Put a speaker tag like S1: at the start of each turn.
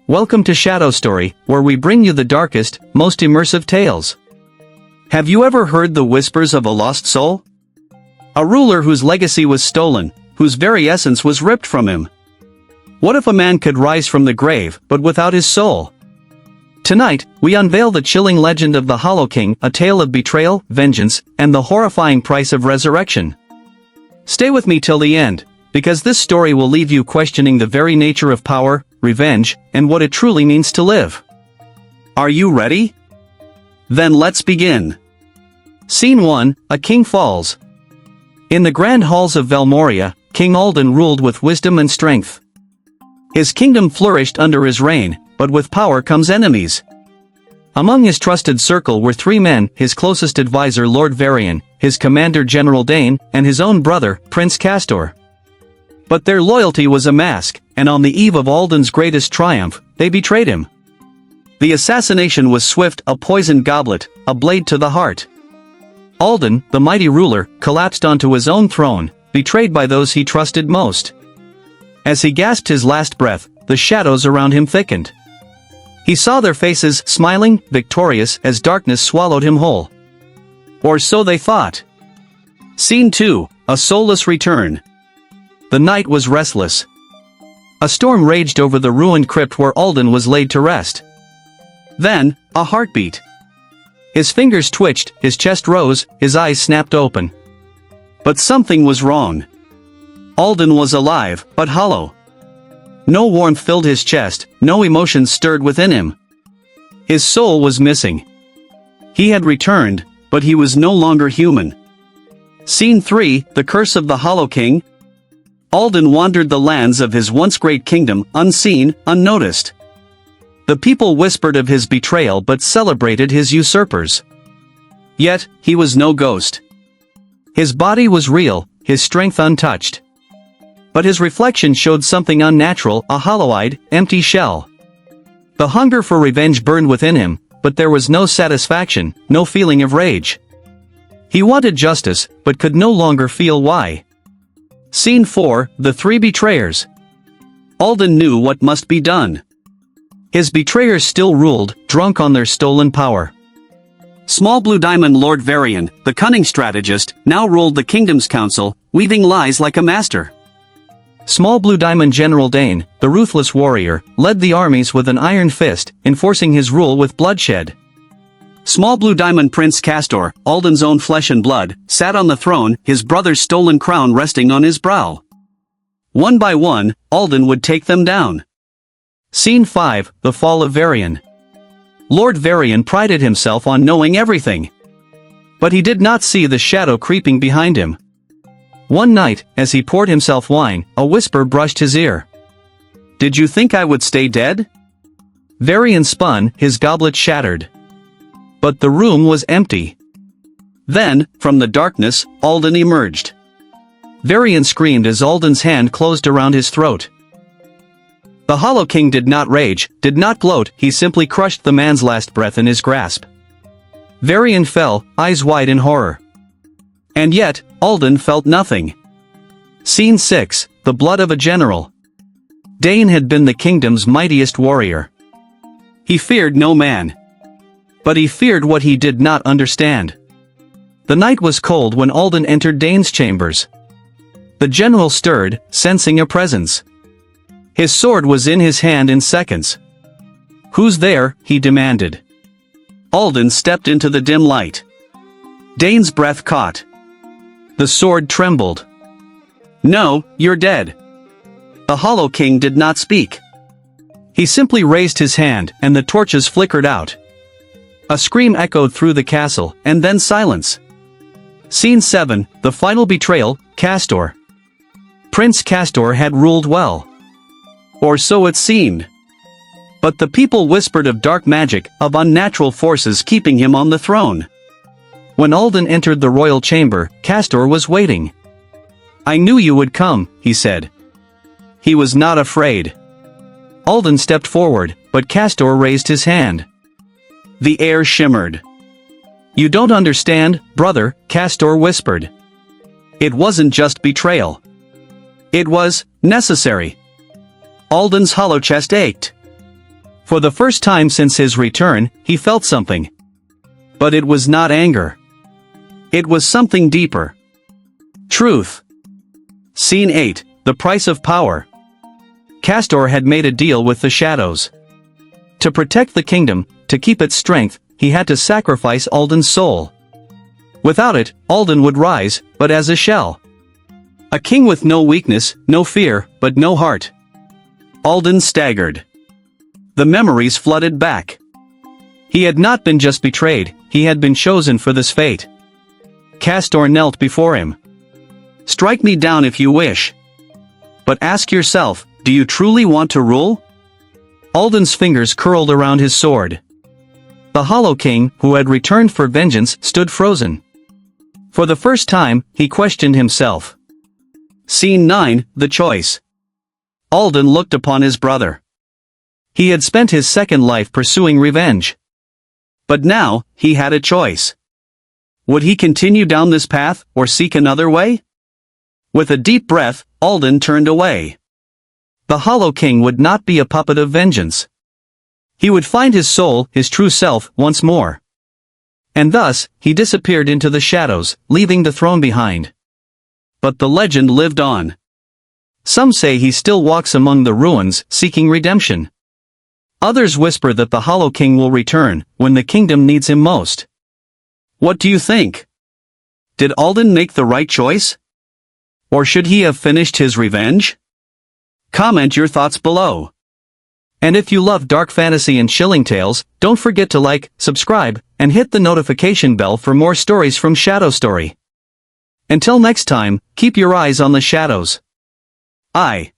S1: Welcome to Shadow Story, where we bring you the darkest, most immersive tales. Have you ever heard the whispers of a lost soul? A ruler whose legacy was stolen, whose very essence was ripped from him. What if a man could rise from the grave, but without his soul? Tonight, we unveil the chilling legend of the Hollow King, a tale of betrayal, vengeance, and the horrifying price of resurrection. Stay with me till the end, because this story will leave you questioning the very nature of power, revenge, and what it truly means to live. Are you ready? Then let's begin. Scene 1, A King Falls. In the grand halls of Valmoria, King Alden ruled with wisdom and strength. His kingdom flourished under his reign, but with power comes enemies. Among his trusted circle were three men: his closest advisor Lord Varian, his commander General Dane, and his own brother, Prince Castor. But their loyalty was a mask, and on the eve of Alden's greatest triumph, they betrayed him. The assassination was swift, a poisoned goblet, a blade to the heart. Alden, the mighty ruler, collapsed onto his own throne, betrayed by those he trusted most. As he gasped his last breath, the shadows around him thickened. He saw their faces, smiling, victorious, as darkness swallowed him whole. Or so they thought. Scene 2, A Soulless Return. The night was restless. A storm raged over the ruined crypt where Alden was laid to rest. Then, a heartbeat. His fingers twitched, his chest rose, his eyes snapped open. But something was wrong. Alden was alive, but hollow. No warmth filled his chest, no emotions stirred within him. His soul was missing. He had returned, but he was no longer human. Scene 3, The Curse of the Hollow King. Alden wandered the lands of his once great kingdom, unseen, unnoticed. The people whispered of his betrayal but celebrated his usurpers. Yet, he was no ghost. His body was real, his strength untouched. But his reflection showed something unnatural, a hollow-eyed, empty shell. The hunger for revenge burned within him, but there was no satisfaction, no feeling of rage. He wanted justice, but could no longer feel why. Scene 4, The Three Betrayers. Alden knew what must be done. His betrayers still ruled, drunk on their stolen power. Small Blue Diamond Lord Varian, the cunning strategist, now ruled the kingdom's council, weaving lies like a master. Small Blue Diamond General Dane, the ruthless warrior, led the armies with an iron fist, enforcing his rule with bloodshed. Small Blue Diamond Prince Castor, Alden's own flesh and blood, sat on the throne, his brother's stolen crown resting on his brow. One by one, Alden would take them down. Scene 5, The Fall of Varian. Lord Varian prided himself on knowing everything. But he did not see the shadow creeping behind him. One night, as he poured himself wine, a whisper brushed his ear. "Did you think I would stay dead?" Varian spun, his goblet shattered. But the room was empty. Then, from the darkness, Alden emerged. Varian screamed as Alden's hand closed around his throat. The Hollow King did not rage, did not gloat, he simply crushed the man's last breath in his grasp. Varian fell, eyes wide in horror. And yet, Alden felt nothing. Scene 6, The Blood of a General. Dane had been the kingdom's mightiest warrior. He feared no man. But he feared what he did not understand. The night was cold when Alden entered Dane's chambers. The general stirred, sensing a presence. His sword was in his hand in seconds. "Who's there?" he demanded. Alden stepped into the dim light. Dane's breath caught. The sword trembled. "No, you're dead." The Hollow King did not speak. He simply raised his hand, and the torches flickered out. A scream echoed through the castle, and then silence. Scene 7, The Final Betrayal, Castor. Prince Castor had ruled well. Or so it seemed. But the people whispered of dark magic, of unnatural forces keeping him on the throne. When Alden entered the royal chamber, Castor was waiting. "I knew you would come," he said. He was not afraid. Alden stepped forward, but Castor raised his hand. The air shimmered. "You don't understand, brother," Castor whispered. It wasn't just betrayal. It was necessary. Alden's hollow chest ached. For the first time since his return, he felt something. But it was not anger. It was something deeper. Truth. Scene 8, The Price of Power. Castor had made a deal with the shadows. To protect the kingdom, to keep its strength, he had to sacrifice Alden's soul. Without it, Alden would rise, but as a shell. A king with no weakness, no fear, but no heart. Alden staggered. The memories flooded back. He had not been just betrayed, he had been chosen for this fate. Castor knelt before him. Strike me down if you wish. But ask yourself, do you truly want to rule? Alden's fingers curled around his sword. The Hollow King, who had returned for vengeance, stood frozen. For the first time, he questioned himself. Scene 9, The Choice. Alden looked upon his brother. He had spent his second life pursuing revenge. But now, he had a choice. Would he continue down this path, or seek another way? With a deep breath, Alden turned away. The Hollow King would not be a puppet of vengeance. He would find his soul, his true self, once more. And thus, he disappeared into the shadows, leaving the throne behind. But the legend lived on. Some say he still walks among the ruins, seeking redemption. Others whisper that the Hollow King will return, when the kingdom needs him most. What do you think? Did Alden make the right choice? Or should he have finished his revenge? Comment your thoughts below. And if you love dark fantasy and chilling tales, don't forget to like, subscribe, and hit the notification bell for more stories from Shadow Story. Until next time, keep your eyes on the shadows. I